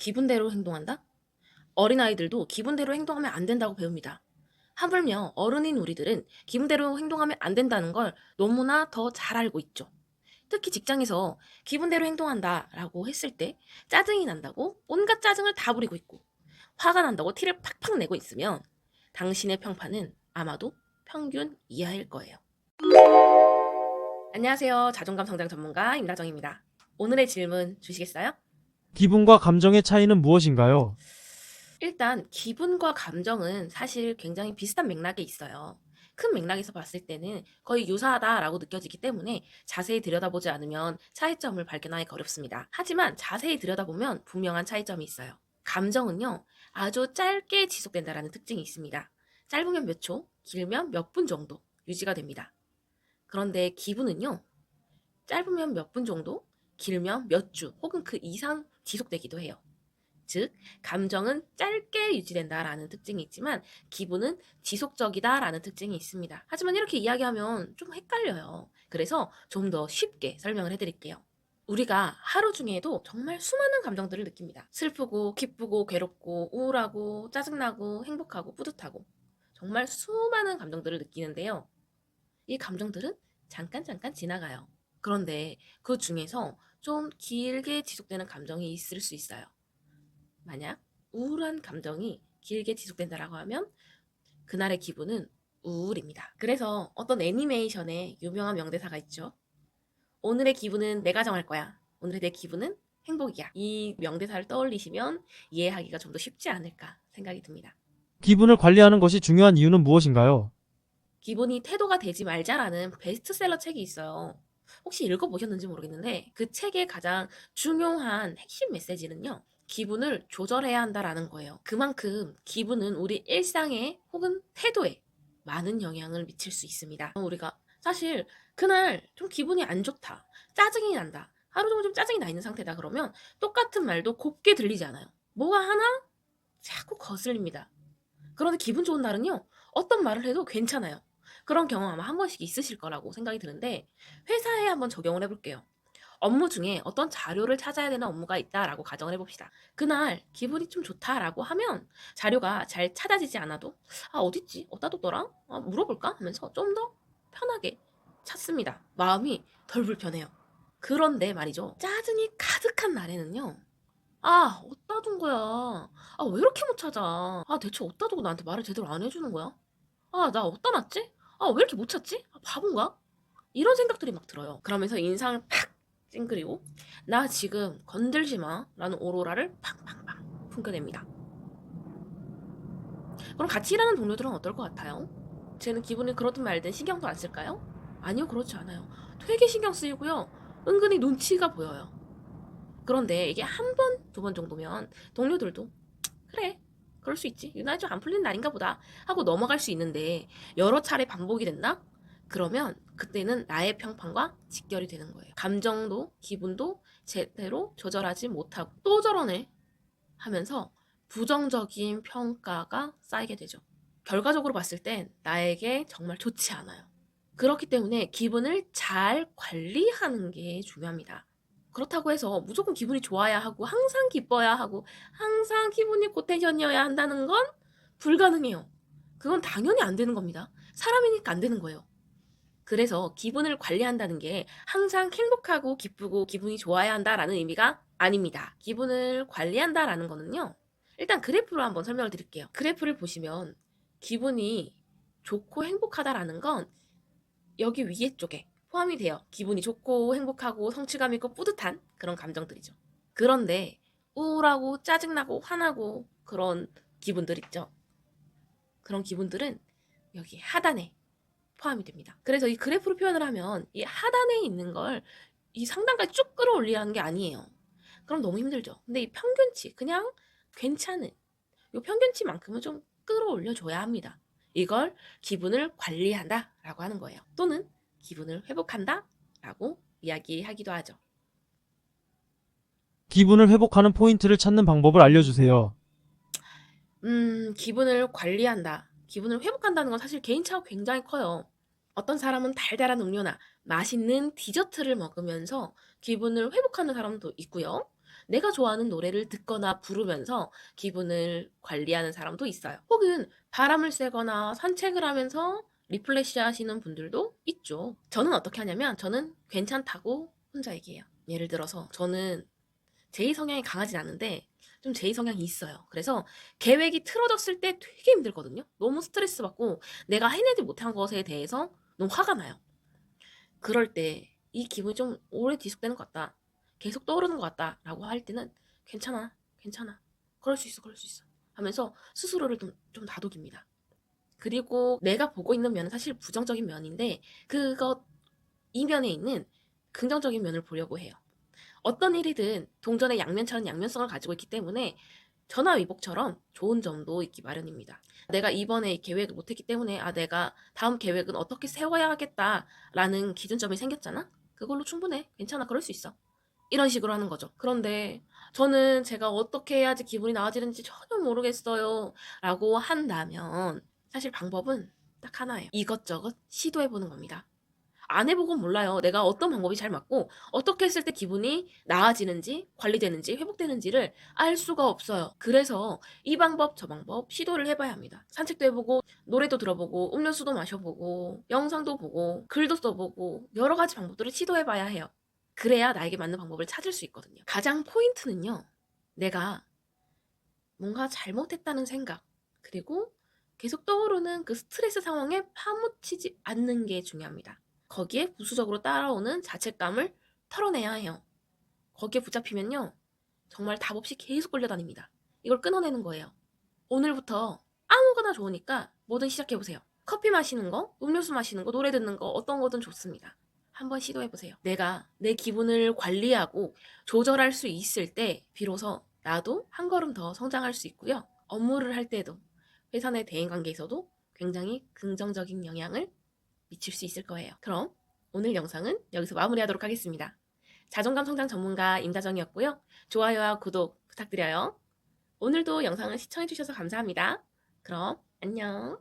기분대로 행동한다? 어린아이들도 기분대로 행동하면 안 된다고 배웁니다. 하물며 어른인 우리들은 기분대로 행동하면 안 된다는 걸 너무나 더 잘 알고 있죠. 특히 직장에서 기분대로 행동한다라고 했을 때 짜증이 난다고 온갖 짜증을 다 부리고 있고 화가 난다고 티를 팍팍 내고 있으면 당신의 평판은 아마도 평균 이하일 거예요. 안녕하세요. 자존감 성장 전문가 임다정입니다. 오늘의 질문 주시겠어요? 기분과 감정의 차이는 무엇인가요? 일단 기분과 감정은 사실 굉장히 비슷한 맥락에 있어요. 큰 맥락에서 봤을 때는 거의 유사하다라고 느껴지기 때문에 자세히 들여다보지 않으면 차이점을 발견하기 어렵습니다. 하지만 자세히 들여다보면 분명한 차이점이 있어요. 감정은요, 아주 짧게 지속된다라는 특징이 있습니다. 짧으면 몇 초, 길면 몇 분 정도 유지가 됩니다. 그런데 기분은요, 짧으면 몇 분 정도, 길면 몇 주 혹은 그 이상 지속되기도 해요. 즉, 감정은 짧게 유지된다라는 특징이 있지만 기분은 지속적이다라는 특징이 있습니다. 하지만 이렇게 이야기하면 좀 헷갈려요. 그래서 좀 더 쉽게 설명을 해드릴게요. 우리가 하루 중에도 정말 수많은 감정들을 느낍니다. 슬프고, 기쁘고, 괴롭고, 우울하고, 짜증나고, 행복하고, 뿌듯하고. 정말 수많은 감정들을 느끼는데요. 이 감정들은 잠깐 잠깐 지나가요. 그런데 그 중에서 좀 길게 지속되는 감정이 있을 수 있어요. 만약 우울한 감정이 길게 지속된다라고 하면 그날의 기분은 우울입니다. 그래서 어떤 애니메이션에 유명한 명대사가 있죠. 오늘의 기분은 내가 정할 거야. 오늘의 내 기분은 행복이야. 이 명대사를 떠올리시면 이해하기가 좀 더 쉽지 않을까 생각이 듭니다. 기분을 관리하는 것이 중요한 이유는 무엇인가요? 기분이 태도가 되지 말자라는 베스트셀러 책이 있어요. 혹시 읽어보셨는지 모르겠는데 그 책의 가장 중요한 핵심 메시지는요. 기분을 조절해야 한다라는 거예요. 그만큼 기분은 우리 일상에 혹은 태도에 많은 영향을 미칠 수 있습니다. 우리가 사실 그날 좀 기분이 안 좋다. 짜증이 난다. 하루 종일 좀 짜증이 나 있는 상태다. 그러면 똑같은 말도 곱게 들리지 않아요. 뭐가 하나 자꾸 거슬립니다. 그런데 기분 좋은 날은요. 어떤 말을 해도 괜찮아요. 그런 경험 아마 한 번씩 있으실 거라고 생각이 드는데 회사에 한번 적용을 해볼게요. 업무 중에 어떤 자료를 찾아야 되는 업무가 있다라고 가정을 해봅시다. 그날 기분이 좀 좋다라고 하면 자료가 잘 찾아지지 않아도 어딨지? 어디다 뒀더라? 물어볼까? 하면서 좀 더 편하게 찾습니다. 마음이 덜 불편해요. 그런데 말이죠. 짜증이 가득한 날에는요. 어디다 둔 거야? 왜 이렇게 못 찾아? 대체 어디다 두고 나한테 말을 제대로 안 해주는 거야? 나 어디다 놨지? 왜 이렇게 못 찾지? 바본가? 이런 생각들이 막 들어요. 그러면서 인상을 팍 찡그리고 나 지금 건들지 마 라는 오로라를 팡팡팡 풍겨냅니다. 그럼 같이 일하는 동료들은 어떨 것 같아요? 쟤는 기분이 그렇든 말든 신경도 안 쓸까요? 아니요, 그렇지 않아요. 되게 신경 쓰이고요. 은근히 눈치가 보여요. 그런데 이게 한 번, 두 번 정도면 동료들도 그래, 그럴 수 있지. 유난히 좀 안 풀리는 날인가 보다 하고 넘어갈 수 있는데 여러 차례 반복이 된다? 그러면 그때는 나의 평판과 직결이 되는 거예요. 감정도 기분도 제대로 조절하지 못하고 또 저러네 하면서 부정적인 평가가 쌓이게 되죠. 결과적으로 봤을 땐 나에게 정말 좋지 않아요. 그렇기 때문에 기분을 잘 관리하는 게 중요합니다. 그렇다고 해서 무조건 기분이 좋아야 하고 항상 기뻐야 하고 항상 기분이 고텐션이어야 한다는 건 불가능해요. 그건 당연히 안 되는 겁니다. 사람이니까 안 되는 거예요. 그래서 기분을 관리한다는 게 항상 행복하고 기쁘고 기분이 좋아야 한다라는 의미가 아닙니다. 기분을 관리한다라는 거는요. 일단 그래프로 한번 설명을 드릴게요. 그래프를 보시면 기분이 좋고 행복하다라는 건 여기 위에 쪽에 포함이 돼요. 기분이 좋고 행복하고 성취감 있고 뿌듯한 그런 감정들이죠. 그런데 우울하고 짜증나고 화나고 그런 기분들 있죠. 그런 기분들은 여기 하단에 포함이 됩니다. 그래서 이 그래프로 표현을 하면 이 하단에 있는 걸 이 상단까지 쭉 끌어올리라는 게 아니에요. 그럼 너무 힘들죠. 근데 이 평균치, 그냥 괜찮은 이 평균치만큼은 좀 끌어올려 줘야 합니다. 이걸 기분을 관리한다라고 하는 거예요. 또는 기분을 회복한다라고 이야기하기도 하죠. 기분을 회복하는 포인트를 찾는 방법을 알려주세요. 기분을 관리한다. 기분을 회복한다는 건 사실 개인차가 굉장히 커요. 어떤 사람은 달달한 음료나 맛있는 디저트를 먹으면서 기분을 회복하는 사람도 있고요. 내가 좋아하는 노래를 듣거나 부르면서 기분을 관리하는 사람도 있어요. 혹은 바람을 쐬거나 산책을 하면서 리플레시 하시는 분들도 있죠. 저는 어떻게 하냐면 저는 괜찮다고 혼자 얘기해요. 예를 들어서 저는 제2 성향이 강하진 않은데 좀 제2 성향이 있어요. 그래서 계획이 틀어졌을 때 되게 힘들거든요. 너무 스트레스 받고 내가 해내지 못한 것에 대해서 너무 화가 나요. 그럴 때 이 기분이 좀 오래 지속되는 것 같다. 계속 떠오르는 것 같다라고 할 때는 괜찮아, 괜찮아. 그럴 수 있어, 그럴 수 있어. 하면서 스스로를 좀 다독입니다. 그리고 내가 보고 있는 면은 사실 부정적인 면인데 그것 이면에 있는 긍정적인 면을 보려고 해요. 어떤 일이든 동전의 양면처럼 양면성을 가지고 있기 때문에 전화위복처럼 좋은 점도 있기 마련입니다. 내가 이번에 이 계획을 못했기 때문에 내가 다음 계획은 어떻게 세워야 하겠다라는 기준점이 생겼잖아? 그걸로 충분해. 괜찮아. 그럴 수 있어. 이런 식으로 하는 거죠. 그런데 저는 제가 어떻게 해야지 기분이 나아지는지 전혀 모르겠어요. 라고 한다면 사실 방법은 딱 하나예요. 이것저것 시도해보는 겁니다. 안 해보고 몰라요. 내가 어떤 방법이 잘 맞고 어떻게 했을 때 기분이 나아지는지 관리되는지 회복되는지를 알 수가 없어요. 그래서 이 방법 저 방법 시도를 해봐야 합니다. 산책도 해보고 노래도 들어보고 음료수도 마셔보고 영상도 보고 글도 써보고 여러 가지 방법들을 시도해봐야 해요. 그래야 나에게 맞는 방법을 찾을 수 있거든요. 가장 포인트는요. 내가 뭔가 잘못했다는 생각 그리고 계속 떠오르는 그 스트레스 상황에 파묻히지 않는 게 중요합니다. 거기에 부수적으로 따라오는 자책감을 털어내야 해요. 거기에 붙잡히면요. 정말 답 없이 계속 끌려다닙니다. 이걸 끊어내는 거예요. 오늘부터 아무거나 좋으니까 뭐든 시작해보세요. 커피 마시는 거, 음료수 마시는 거, 노래 듣는 거 어떤 거든 좋습니다. 한번 시도해보세요. 내가 내 기분을 관리하고 조절할 수 있을 때 비로소 나도 한 걸음 더 성장할 수 있고요. 업무를 할 때도 회사 내 대인관계에서도 굉장히 긍정적인 영향을 미칠 수 있을 거예요. 그럼 오늘 영상은 여기서 마무리하도록 하겠습니다. 자존감 성장 전문가 임다정이었고요. 좋아요와 구독 부탁드려요. 오늘도 영상을 시청해주셔서 감사합니다. 그럼 안녕.